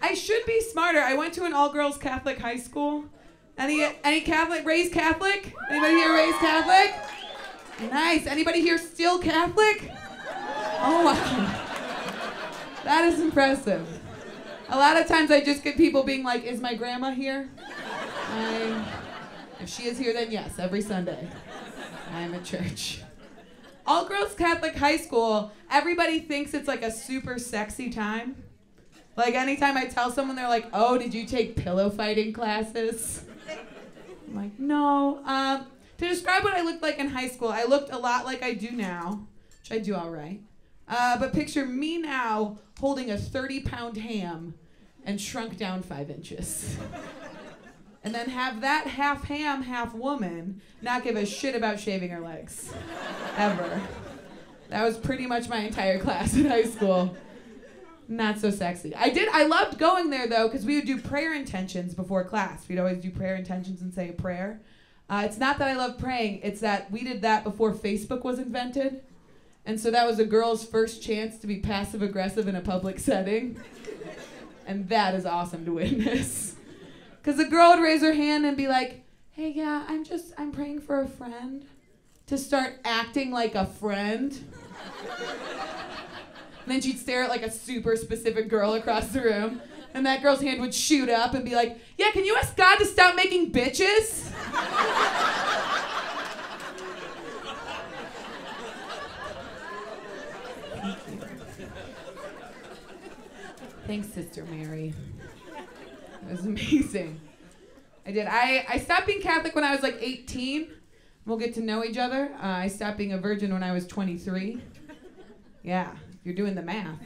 I should be smarter. I went to an all-girls Catholic high school. Any Catholic, raised Catholic? Anybody here raised Catholic? Nice. Anybody here still Catholic? Oh, wow. That is impressive. A lot of times I just get people being like, is my grandma here? If she is here, then yes, every Sunday. I am at church. All-girls Catholic high school, everybody thinks it's like a super sexy time. Like anytime I tell someone, they're like, oh, did you take pillow fighting classes? I'm like, no. To describe what I looked like in high school, I looked a lot like I do now, which I do all right. But picture me now holding a 30-pound ham and shrunk down 5 inches. And then have that half ham, half woman not give a shit about shaving her legs. Ever. That was pretty much my entire class in high school. Not so sexy. I loved going there though, because we would do prayer intentions before class. We'd always do prayer intentions and say a prayer. It's not that I love praying, it's that we did that before Facebook was invented. And so that was a girl's first chance to be passive-aggressive in a public setting. And that is awesome to witness. Because the girl would raise her hand and be like, hey, yeah, I'm praying for a friend. To start acting like a friend. And then she'd stare at like a super specific girl across the room. And that girl's hand would shoot up and be like, yeah, can you ask God to stop making bitches? Thanks, Sister Mary. It was amazing. I did. I stopped being Catholic when I was like 18. We'll get to know each other. I stopped being a virgin when I was 23. Yeah, you're doing the math.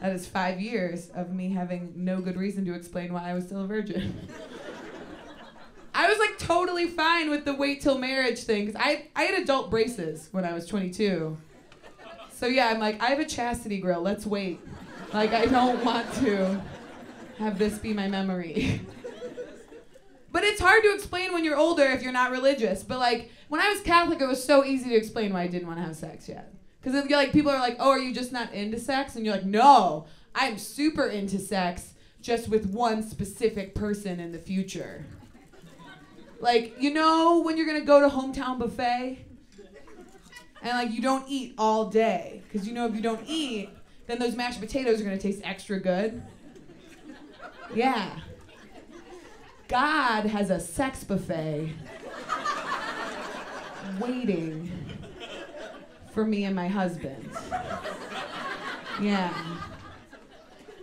That is 5 years of me having no good reason to explain why I was still a virgin. I was like totally fine with the wait till marriage thing, because I had adult braces when I was 22. So yeah, I'm like, I have a chastity grill, let's wait. Like, I don't want to have this be my memory. But it's hard to explain when you're older if you're not religious. But like, when I was Catholic, it was so easy to explain why I didn't want to have sex yet. Because like, people are like, oh, are you just not into sex? And you're like, no, I'm super into sex, just with one specific person in the future. Like, you know when you're going to go to hometown buffet? And like, you don't eat all day. Because you know if you don't eat, then those mashed potatoes are going to taste extra good. Yeah. God has a sex buffet waiting for me and my husband. Yeah.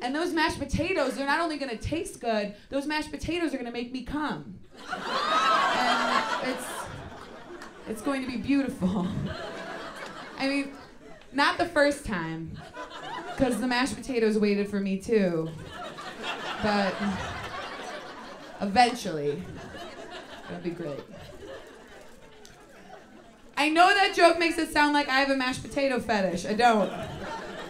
And those mashed potatoes, they're not only going to taste good, those mashed potatoes are going to make me come. And it's going to be beautiful. I mean, not the first time, because the mashed potatoes waited for me too. But eventually, it'll be great. I know that joke makes it sound like I have a mashed potato fetish. I don't.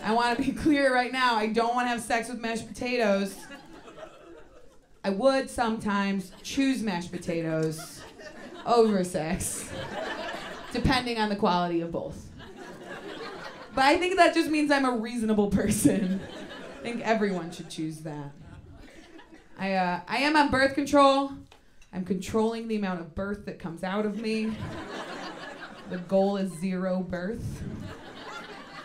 I want to be clear right now. I don't want to have sex with mashed potatoes. I would sometimes choose mashed potatoes over sex, depending on the quality of both. But I think that just means I'm a reasonable person. I think everyone should choose that. I am on birth control. I'm controlling the amount of birth that comes out of me. The goal is 0 birth.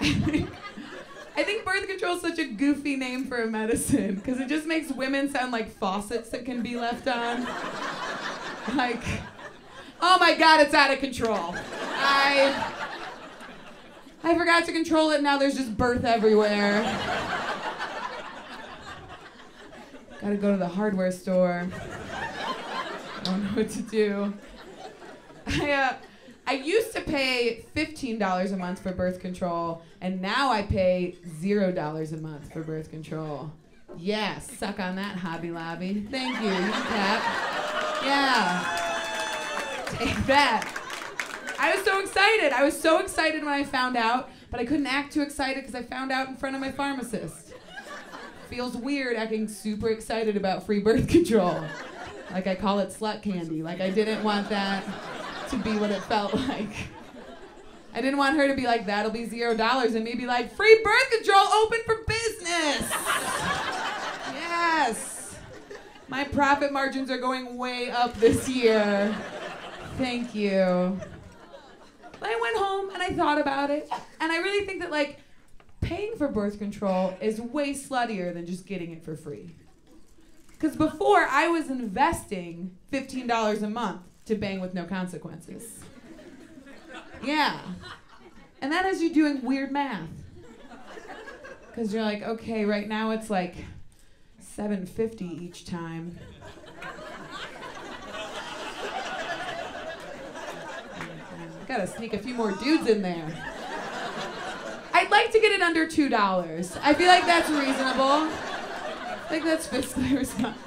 I think birth control is such a goofy name for a medicine, because it just makes women sound like faucets that can be left on. Like, oh my God, it's out of control. I forgot to control it, now there's just birth everywhere. Gotta go to the hardware store. I don't know what to do. I used to pay $15 a month for birth control, and now I pay $0 a month for birth control. Yeah, suck on that, Hobby Lobby. Thank you, Cap. Yeah, take that. I was so excited. I was so excited when I found out, but I couldn't act too excited because I found out in front of my pharmacist. Feels weird acting super excited about free birth control. Like I call it slut candy. Like I didn't want that to be what it felt like. I didn't want her to be like, that'll be $0, and me be like, free birth control, open for business. Yeah. My profit margins are going way up this year. Thank you. But I went home and I thought about it, and I really think that like paying for birth control is way sluttier than just getting it for free. Because before I was investing $15 a month to bang with no consequences. Yeah. And that has you doing weird math. Because you're like, okay, right now it's like $7.50 each time. Gotta sneak a few more dudes in there. I'd like to get it under $2. I feel like that's reasonable. I think that's fiscally responsible.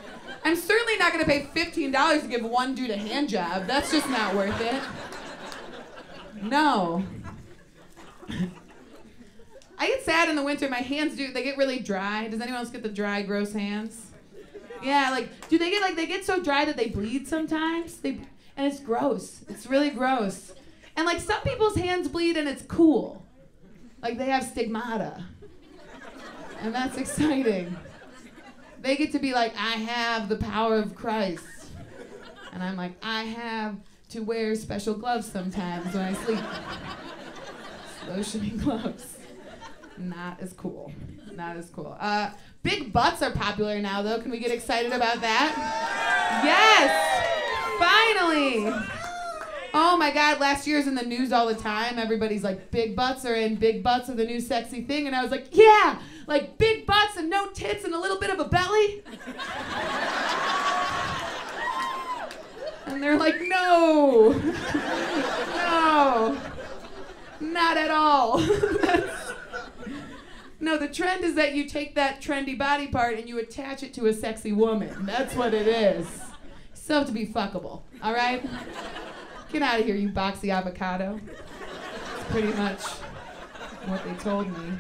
I'm certainly not gonna pay $15 to give one dude a hand job. That's just not worth it. No. I get sad in the winter. My hands they get really dry. Does anyone else get the dry, gross hands? Yeah, like, do they get so dry that they bleed sometimes? And it's gross. It's really gross. And like some people's hands bleed and it's cool. Like they have stigmata. And that's exciting. They get to be like, I have the power of Christ. And I'm like, I have to wear special gloves sometimes when I sleep. Lotiony gloves. Not as cool. Not as cool. Big butts are popular now, though. Can we get excited about that? Yes! Finally! Oh my God, last year's in the news all the time. Everybody's like, big butts are in, big butts are the new sexy thing. And I was like, yeah! Like big butts and no tits and a little bit of a belly. And they're like, no! No! Not at all. No, the trend is that you take that trendy body part and you attach it to a sexy woman. That's what it is. So to be fuckable, all right? Get out of here, you boxy avocado. That's pretty much what they told me.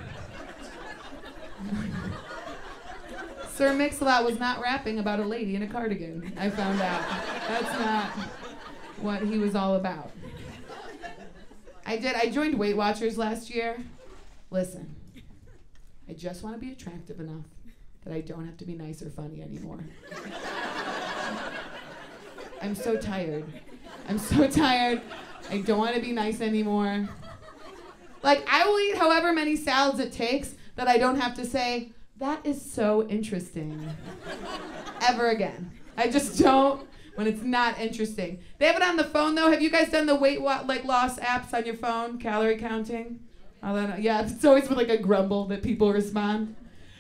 Sir Mix-a-Lot was not rapping about a lady in a cardigan, I found out. That's not what he was all about. I joined Weight Watchers last year. Listen, I just want to be attractive enough that I don't have to be nice or funny anymore. I'm so tired. I'm so tired. I don't want to be nice anymore. Like, I will eat however many salads it takes that I don't have to say, that is so interesting. Ever again. I just don't. When it's not interesting. They have it on the phone, though. Have you guys done the weight loss apps on your phone? Calorie counting? Yeah, it's always with like a grumble that people respond.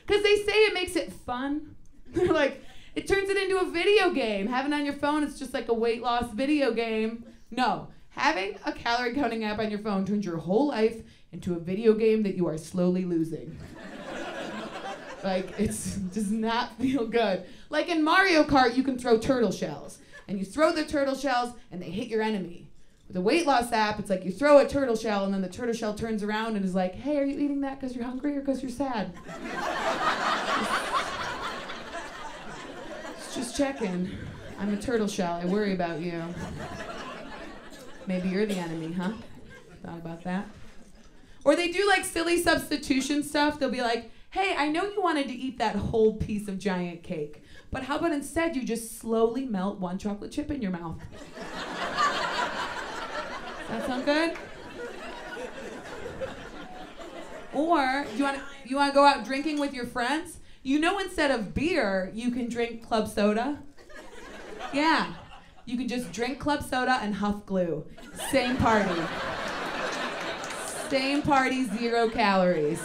Because they say it makes it fun. They're like, it turns it into a video game. Having it on your phone, it's just like a weight loss video game. No, having a calorie counting app on your phone turns your whole life into a video game that you are slowly losing. Like, it does not feel good. Like in Mario Kart, you can throw turtle shells. And you throw the turtle shells, and they hit your enemy. With a weight loss app, it's like you throw a turtle shell, and then the turtle shell turns around and is like, hey, are you eating that because you're hungry or because you're sad? Just checking. I'm a turtle shell. I worry about you. Maybe you're the enemy, huh? Thought about that? Or they do like silly substitution stuff. They'll be like, hey, I know you wanted to eat that whole piece of giant cake, but how about instead you just slowly melt one chocolate chip in your mouth? Does that sound good? Or you want to go out drinking with your friends? You know, instead of beer, you can drink club soda. Yeah, you can just drink club soda and huff glue. Same party. Same party, 0 calories.